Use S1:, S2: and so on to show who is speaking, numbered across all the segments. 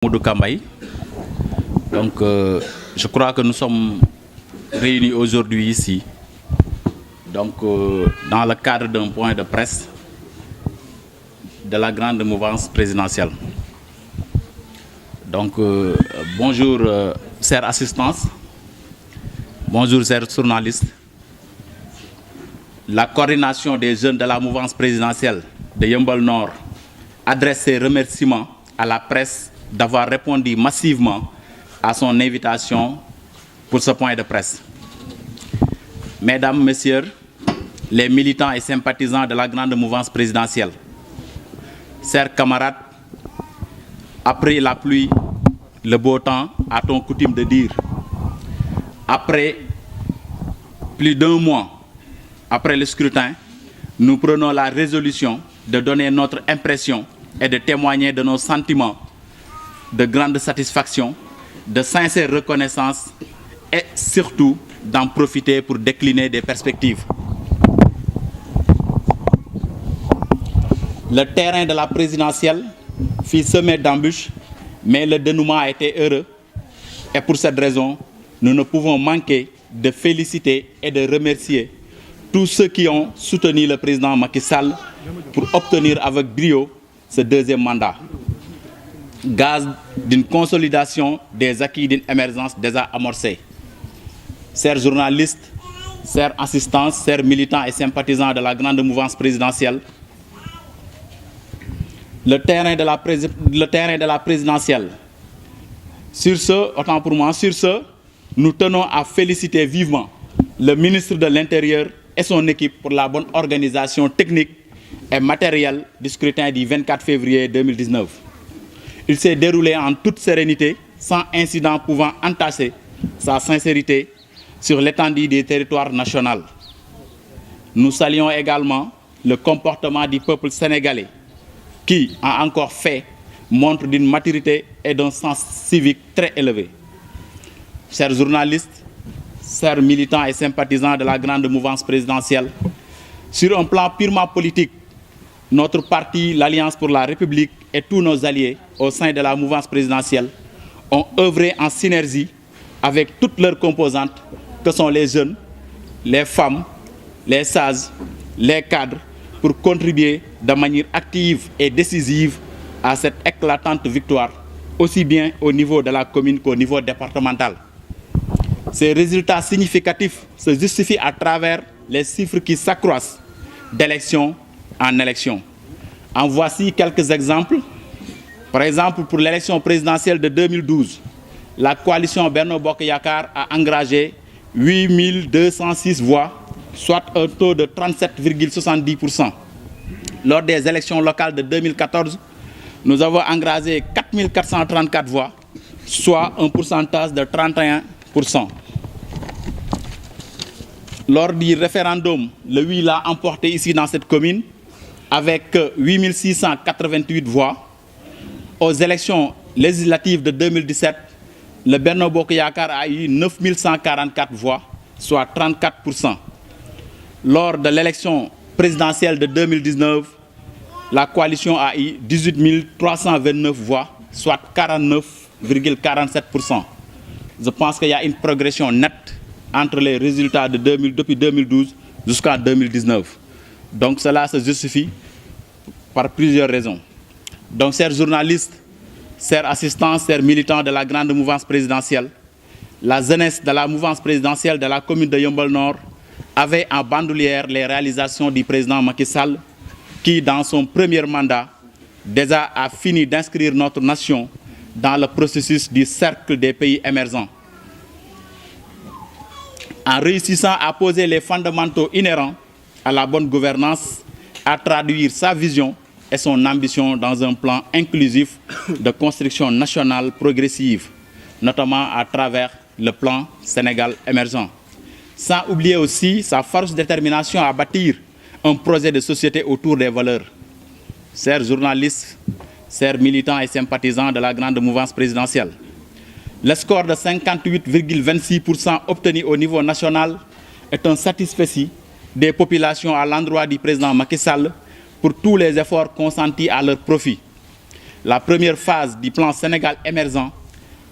S1: Moudou Kambaye. Donc, je crois que nous sommes réunis aujourd'hui ici, donc, dans le cadre d'un point de presse de la grande mouvance présidentielle. Donc, bonjour, chère assistance, bonjour, chers journalistes. La coordination des jeunes de la mouvance présidentielle de Yeumbeul Nord adresse ses remerciements à la presse d'avoir répondu massivement à son invitation pour ce point de presse. Mesdames, Messieurs, les militants et sympathisants de la grande mouvance présidentielle, chers camarades, après la pluie, le beau temps, a-t-on coutume de dire, après plus d'un mois après le scrutin, nous prenons la résolution de donner notre impression et de témoigner de nos sentiments de grande satisfaction, de sincère reconnaissance et surtout d'en profiter pour décliner des perspectives. Le terrain de la présidentielle fut semé d'embûches, mais le dénouement a été heureux et pour cette raison, nous ne pouvons manquer de féliciter et de remercier tous ceux qui ont soutenu le président Macky Sall pour obtenir avec brio ce deuxième mandat. Gage d'une consolidation des acquis d'une émergence déjà amorcée. Chers journalistes, chers assistants, chers militants et sympathisants de la grande mouvance présidentielle, le terrain de la présidentielle. Sur ce, autant pour moi, sur ce, nous tenons à féliciter vivement le ministre de l'Intérieur et son équipe pour la bonne organisation technique et matérielle du scrutin du 24 février 2019. Il s'est déroulé en toute sérénité, sans incident pouvant entacher sa sincérité sur l'étendue des territoires nationaux. Nous saluons également le comportement du peuple sénégalais qui, a encore fait, montre d'une maturité et d'un sens civique très élevé. Chers journalistes, chers militants et sympathisants de la grande mouvance présidentielle, sur un plan purement politique, notre parti, l'Alliance pour la République et tous nos alliés au sein de la mouvance présidentielle ont œuvré en synergie avec toutes leurs composantes que sont les jeunes, les femmes, les sages, les cadres pour contribuer de manière active et décisive à cette éclatante victoire, aussi bien au niveau de la commune qu'au niveau départemental. Ces résultats significatifs se justifient à travers les chiffres qui s'accroissent d'élection en élection. En voici quelques exemples. Par exemple, pour l'élection présidentielle de 2012, la coalition Benno Bokk Yakaar a engagé 8206 voix, soit un taux de 37,70%. Lors des élections locales de 2014, nous avons engagé 4434 voix, soit un pourcentage de 31%. Lors du référendum, le oui l'a emporté ici dans cette commune avec 8688 voix. Aux élections législatives de 2017, le Benno Bokk Yakaar a eu 9144 voix, soit 34%. Lors de l'élection présidentielle de 2019, la coalition a eu 18 329 voix, soit 49,47%. Je pense qu'il y a une progression nette entre les résultats depuis 2012 jusqu'en 2019. Donc cela se justifie par plusieurs raisons. Donc, chers journalistes, chers assistants, chers militants de la grande mouvance présidentielle, la jeunesse de la mouvance présidentielle de la commune de Yeumbeul Nord avait en bandoulière les réalisations du président Macky Sall qui, dans son premier mandat, déjà a fini d'inscrire notre nation dans le processus du cercle des pays émergents. En réussissant à poser les fondamentaux inhérents à la bonne gouvernance, à traduire sa vision et son ambition dans un plan inclusif de construction nationale progressive, notamment à travers le plan Sénégal émergent. Sans oublier aussi sa forte détermination à bâtir un projet de société autour des valeurs. Chers journalistes, chers militants et sympathisants de la grande mouvance présidentielle, le score de 58,26% obtenu au niveau national est un satisfecit des populations à l'endroit du président Macky Sall pour tous les efforts consentis à leur profit. La première phase du plan Sénégal émergent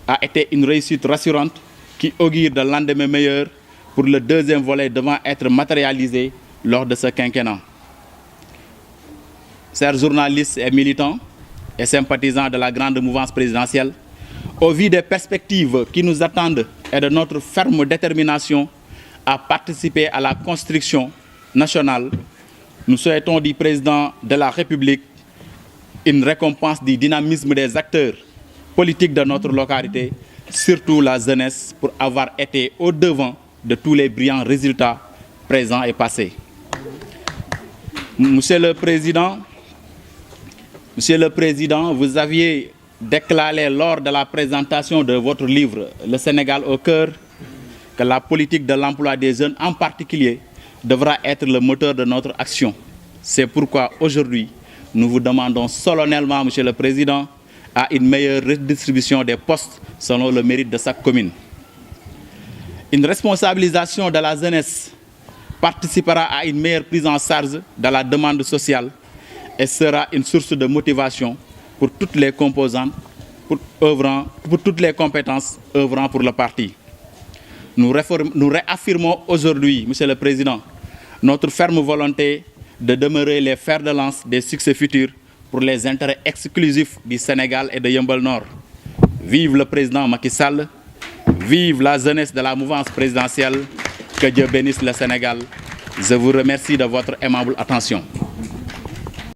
S1: a été une réussite rassurante qui augure de lendemain meilleur pour le deuxième volet devant être matérialisé lors de ce quinquennat. Chers journalistes et militants et sympathisants de la grande mouvance présidentielle, au vu des perspectives qui nous attendent et de notre ferme détermination à participer à la construction nationale, nous souhaitons du président de la République une récompense du dynamisme des acteurs politiques de notre localité, surtout la jeunesse, pour avoir été au-devant de tous les brillants résultats présents et passés. Monsieur le Président, vous aviez déclaré lors de la présentation de votre livre « Le Sénégal au cœur » que la politique de l'emploi des jeunes en particulier devra être le moteur de notre action. C'est pourquoi aujourd'hui, nous vous demandons solennellement, Monsieur le Président, à une meilleure redistribution des postes selon le mérite de chaque commune. Une responsabilisation de la jeunesse participera à une meilleure prise en charge de la demande sociale et sera une source de motivation pour toutes les composantes, pour toutes les compétences œuvrant pour le parti. Nous réaffirmons aujourd'hui, Monsieur le Président, notre ferme volonté de demeurer les fers de lance des succès futurs pour les intérêts exclusifs du Sénégal et de Yeumbeul Nord. Vive le président Macky Sall, vive la jeunesse de la mouvance présidentielle, que Dieu bénisse le Sénégal. Je vous remercie de votre aimable attention.